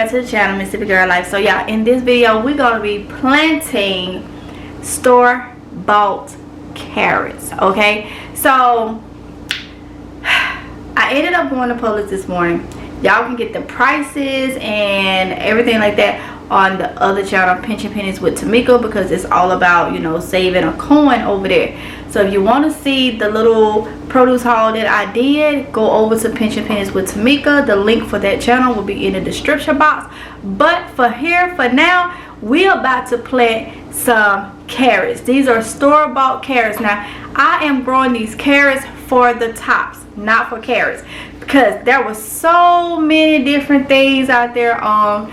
back to the channel, Mississippi Girl Life. So yeah, in this video we're gonna be planting store-bought carrots. Okay, so I ended up going to Publix this morning. Y'all can get the prices and everything like that on the other channel, Pinching Pennies with Tamika, because it's all about, you know, saving a coin over there. So if you want to see the little produce haul that I did, go over to Pinching Pennies with Tamika. The link for that channel will be in the description box. But for now, we're about to plant some carrots. These are store-bought carrots. Now I am growing these carrots for the tops, not for carrots, because there was so many different things out there on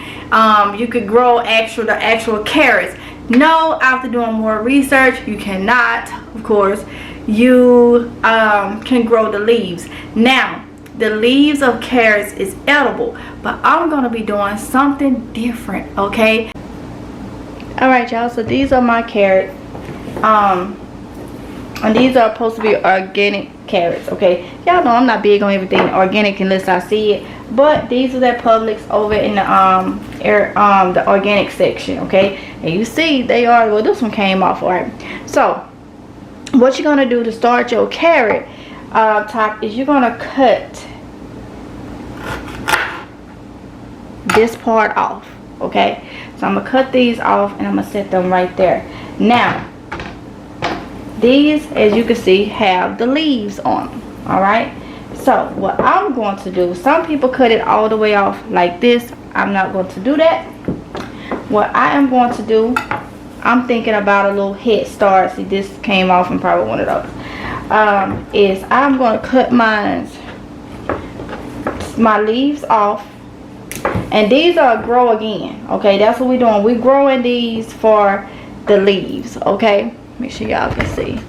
you could grow the actual carrots. No, after doing more research, you cannot. Of course, you can grow the leaves. Now the leaves of carrots is edible, but I'm gonna be doing something different. Okay, all right y'all, so these are my carrots, and these are supposed to be organic carrots. Okay, y'all know I'm not big on everything organic unless I see it, but these are at Publix over in the the organic section. Okay, and you see they are, well, this one came off. All right, so what you're gonna do to start your carrot top is you're gonna cut this part off. Okay, so I'm gonna cut these off and I'm gonna set them right there. Now these, as you can see, have the leaves on them. All right, so what I'm going to do, some people cut it all the way off like this. I'm not going to do that. What I am going to do, I'm thinking about a little head start. See, this came off and probably one of those. Is I'm going to cut my leaves off, and these are grow again. Okay, that's what we're doing. We're growing these for the leaves. Okay, make sure y'all can see,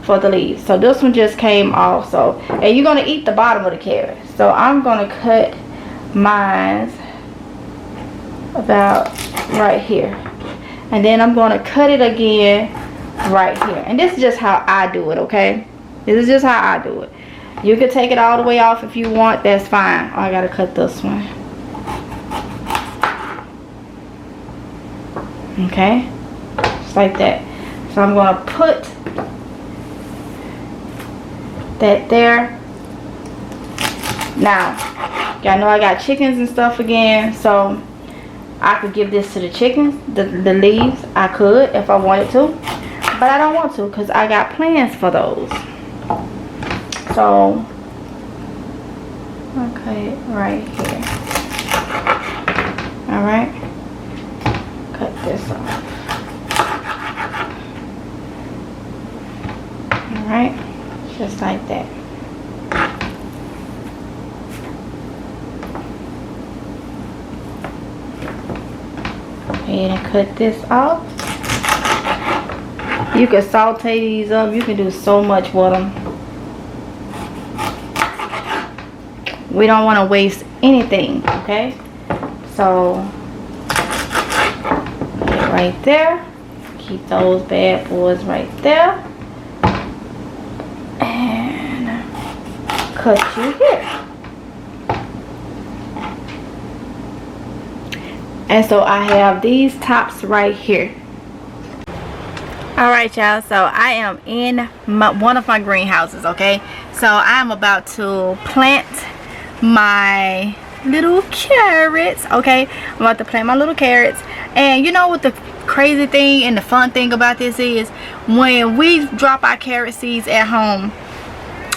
for the leaves. So this one just came off. So, and you're going to eat the bottom of the carrot. So I'm going to cut mine about right here, and then I'm going to cut it again right here. And this is just how I do it. Okay, this is just how I do it. You can take it all the way off if you want, that's fine. Oh, I gotta cut this one. Okay, just like that. So I'm going to put that there. Now, y'all know I got chickens and stuff again, so I could give this to the chickens, the leaves. I could if I wanted to, but I don't want to because I got plans for those. So, okay, right here. All right, cut this off. Alright, just like that. Go ahead and cut this off. You can saute these up. You can do so much with them. We don't want to waste anything, okay? So, right there. Keep those bad boys right there. Cut you here. And so I have these tops right here. Alright y'all, so I am in one of my greenhouses. Okay, so I'm about to plant my little carrots. Okay, I'm about to plant my little carrots. And you know what the crazy thing and the fun thing about this is, when we drop our carrot seeds at home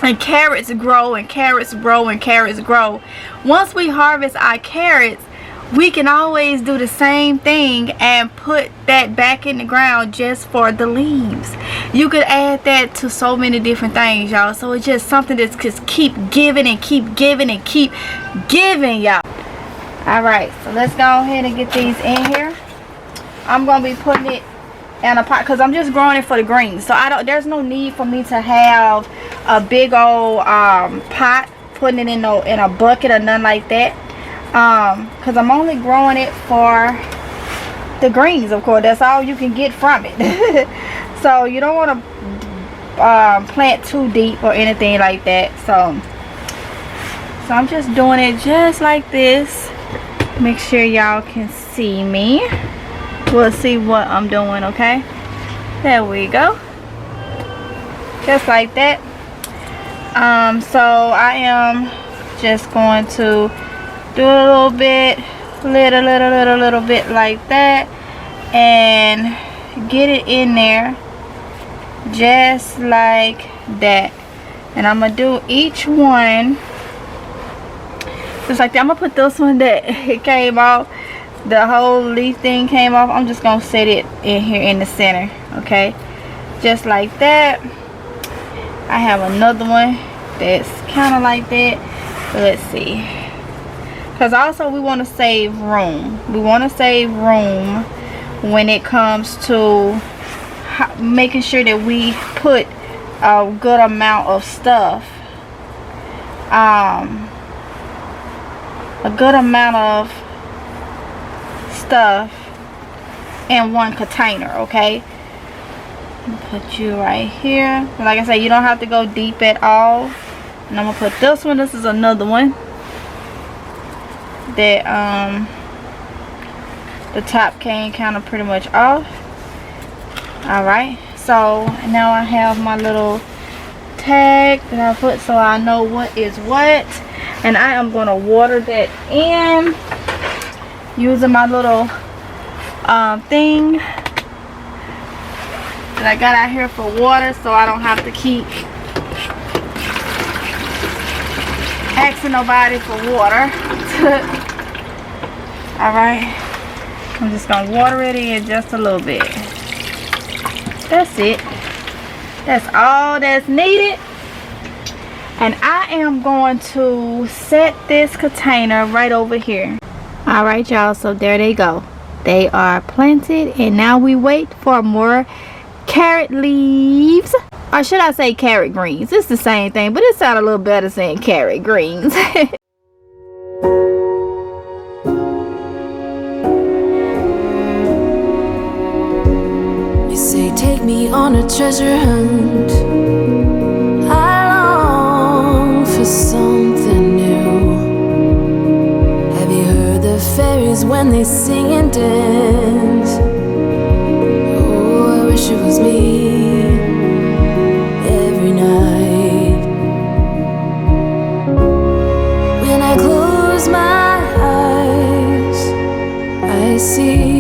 and carrots grow and carrots grow and carrots grow, once we harvest our carrots, we can always do the same thing and put that back in the ground just for the leaves. You could add that to so many different things, y'all. So it's just something that's just keep giving and keep giving and keep giving, y'all. Alright, so let's go ahead and get these in here. I'm gonna be putting it in a pot because I'm just growing it for the greens. So there's no need for me to have a big old pot, putting it in a bucket or nothing like that, because I'm only growing it for the greens. Of course, that's all you can get from it. So you don't want to plant too deep or anything like that. So I'm just doing it just like this. Make sure y'all can see me. We'll see what I'm doing, okay? There we go. Just like that. So I am just going to do a little bit, little bit like that, and get it in there just like that. And I'm gonna do each one just like that. I'm gonna put this one that it came off, the whole leaf thing came off. I'm just gonna set it in here in the center, okay, just like that. I have another one that's kind of like that. Let's see, because also we want to save room. We want to save room when it comes to making sure that we put a good amount of stuff, a good amount of stuff in one container, okay? Put you right here. Like I said, you don't have to go deep at all. And I'm gonna put this one. This is another one that the top came kind of pretty much off. All right, so now I have my little tag that I put so I know what is what, and I am going to water that in using my little thing that I got out here for water, so I don't have to keep asking nobody for water. All right, I'm just gonna water it in just a little bit. That's it. That's all that's needed. And I am going to set this container right over here. All right, y'all, so there they go. They are planted, and now we wait for more carrot leaves, or should I say carrot greens. It's the same thing, but it sounds a little better saying carrot greens. You say take me on a treasure hunt. I long for something new. Have you heard the fairies when they sing and dance? Oh, I wish it was me every night. When I close my eyes, I see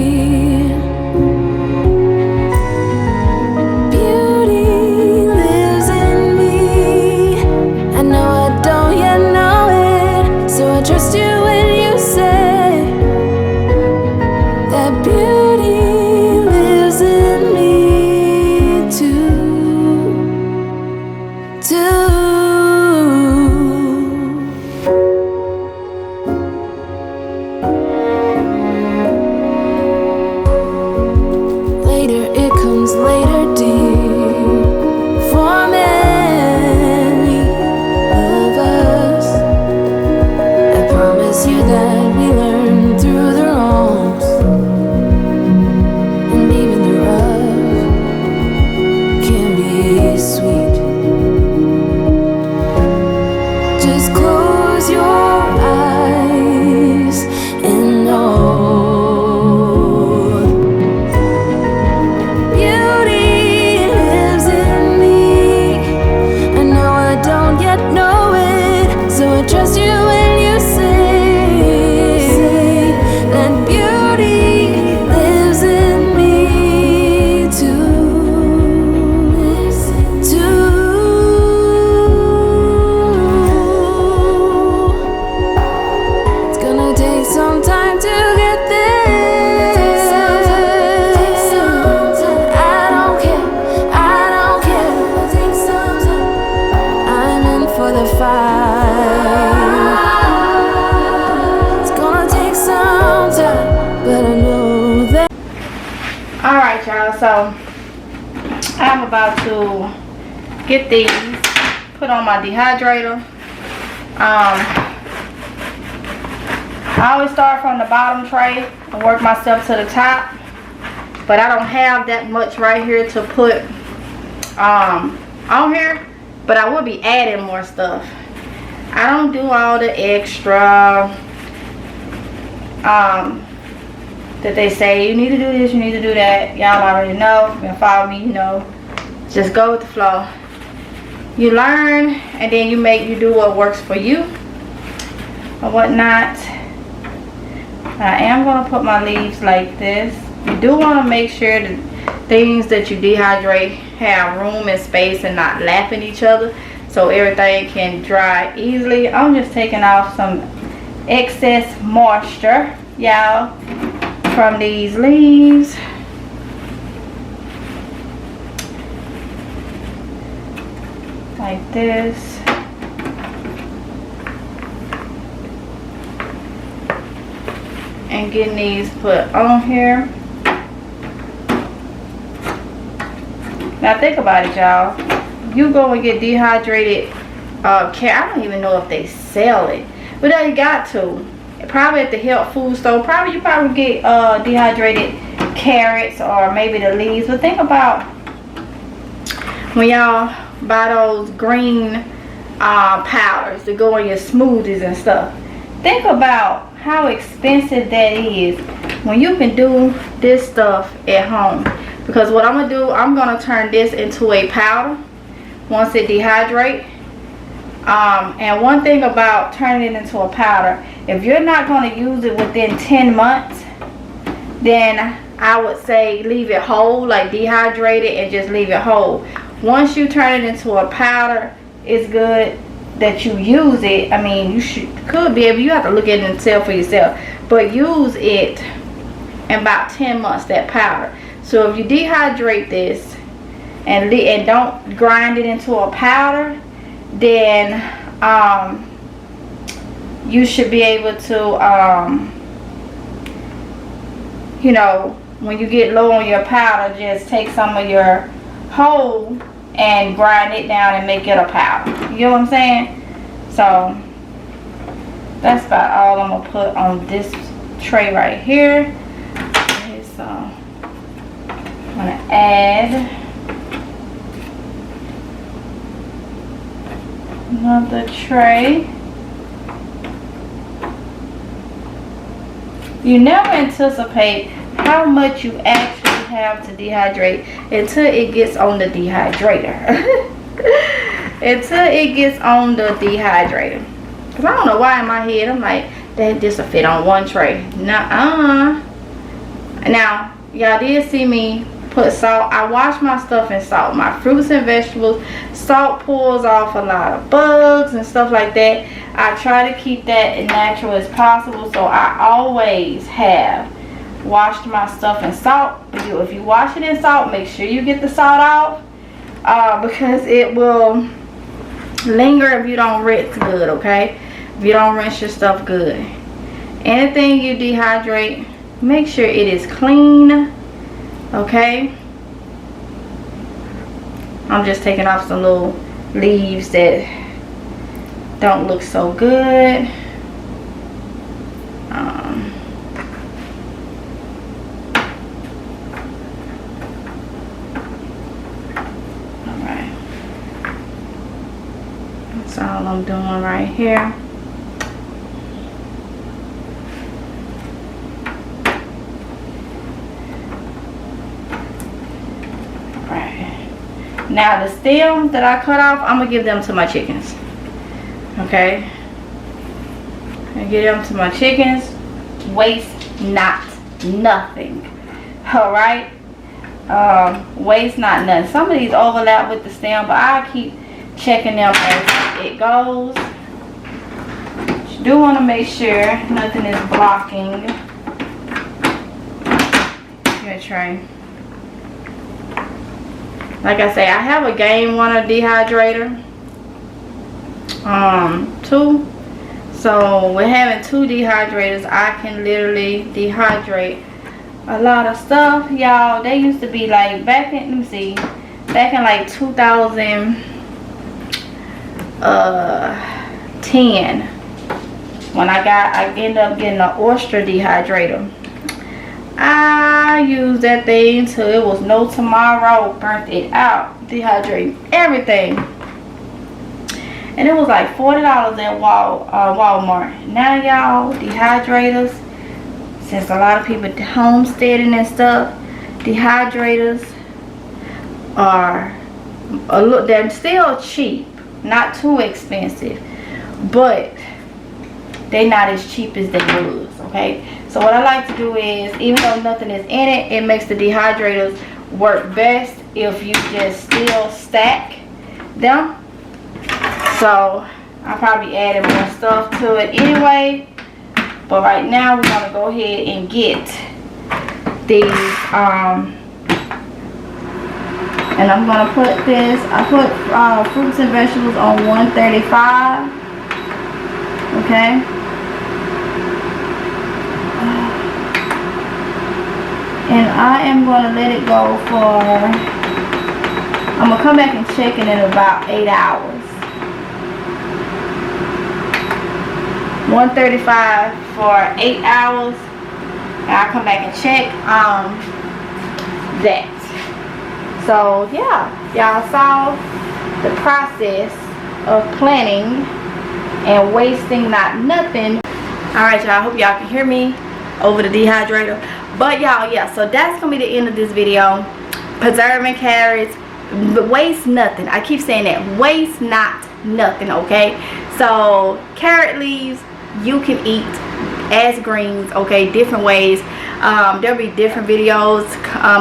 so I'm about to get these put on my dehydrator. I always start from the bottom tray and work myself to the top, but I don't have that much right here to put on here, but I will be adding more stuff. I don't do all the extra that they say you need to do this, you need to do that. Y'all already know. If you follow me, you know. Just go with the flow. You learn, and then you do what works for you or whatnot. I am gonna put my leaves like this. You do want to make sure that things that you dehydrate have room and space and not lapping each other, so everything can dry easily. I'm just taking off some excess moisture, y'all, from these leaves. Like this. And getting these put on here. Now think about it, y'all. You go and get dehydrated I don't even know if they sell it, but they got to. Probably at the health food store. You probably get dehydrated carrots or maybe the leaves. But think about when y'all buy those green powders to go in your smoothies and stuff. Think about how expensive that is when you can do this stuff at home. Because what I'm gonna do, I'm gonna turn this into a powder once it dehydrates. And one thing about turning it into a powder, if you're not going to use it within 10 months, then I would say leave it whole, like dehydrate it and just leave it whole. Once you turn it into a powder, it's good that you use it. I mean, you could be able, you have to look at it and tell for yourself, but use it in about 10 months, that powder. So if you dehydrate this and don't grind it into a powder, then you should be able to you know, when you get low on your powder, just take some of your whole and grind it down and make it a powder. You know what I'm saying? So that's about all I'm gonna put on this tray right here. Okay, so I'm gonna add another tray. You never anticipate how much you actually have to dehydrate until it gets on the dehydrator. Until it gets on the dehydrator. Because I don't know why in my head I'm like, that just will fit on one tray. Nuh-uh. Now, y'all did see me put salt. I wash my stuff in salt. My fruits and vegetables. Salt pulls off a lot of bugs and stuff like that. I try to keep that as natural as possible. So I always have washed my stuff in salt. If you wash it in salt, make sure you get the salt off. Because it will linger if you don't rinse good, okay? If you don't rinse your stuff good. Anything you dehydrate, make sure it is clean. Okay, I'm just taking off some little leaves that don't look so good. Alright, that's all I'm doing right here. Now the stems that I cut off, I'm gonna give them to my chickens. Okay, I give them to my chickens. Waste not nothing. All right, waste not nothing. Some of these overlap with the stem, but I keep checking them as it goes. You do want to make sure nothing is blocking your tray. Like I say, I have a Game Warner dehydrator, too. So with having two dehydrators, I can literally dehydrate a lot of stuff, y'all. They used to be like back in, back in like 2010, when I ended up getting an oyster dehydrator. I used that thing till it was no tomorrow. Burnt it out, dehydrating everything, and it was like $40 at Walmart. Now, y'all, dehydrators since a lot of people homesteading and stuff, dehydrators are they're still cheap, not too expensive, but they're not as cheap as they was. Okay, so what I like to do is, even though nothing is in it, it makes the dehydrators work best if you just still stack them. So I'll probably add more stuff to it anyway, but right now we're gonna go ahead and get these and I'm gonna put this, I put fruits and vegetables on 135. Okay, and I am gonna let it go for, I'm gonna come back and check it in about 8 hours. 135 for 8 hours, and I'll come back and check that. So yeah, y'all saw the process of planting and wasting not nothing. Alright y'all, I hope y'all can hear me over the dehydrator. But y'all, yeah, so that's gonna be the end of this video. Preserving carrots, waste nothing. I keep saying that, waste not nothing. Okay, so carrot leaves you can eat as greens, okay, different ways. There'll be different videos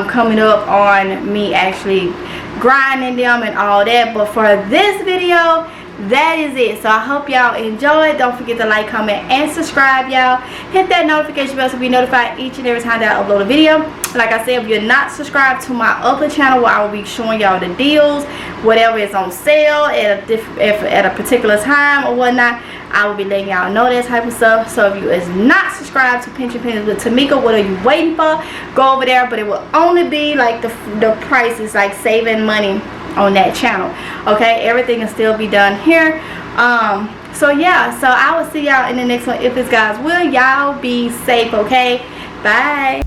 coming up on me actually grinding them and all that, but for this video, that is it. So I hope y'all enjoyed. Don't forget to like, comment, and subscribe, y'all. Hit that notification bell to be notified each and every time that I upload a video. Like I said, if you're not subscribed to my other channel where I will be showing y'all the deals, whatever is on sale at a particular time or whatnot, I will be letting y'all know that type of stuff. So if you is not subscribed to Pinch and Pennies with Tamika, what are you waiting for? Go over there, but it will only be like the price is like saving money on that channel. Okay, everything will still be done here. So yeah, so I will see y'all in the next one if it's God's will. Y'all be safe. Okay, bye.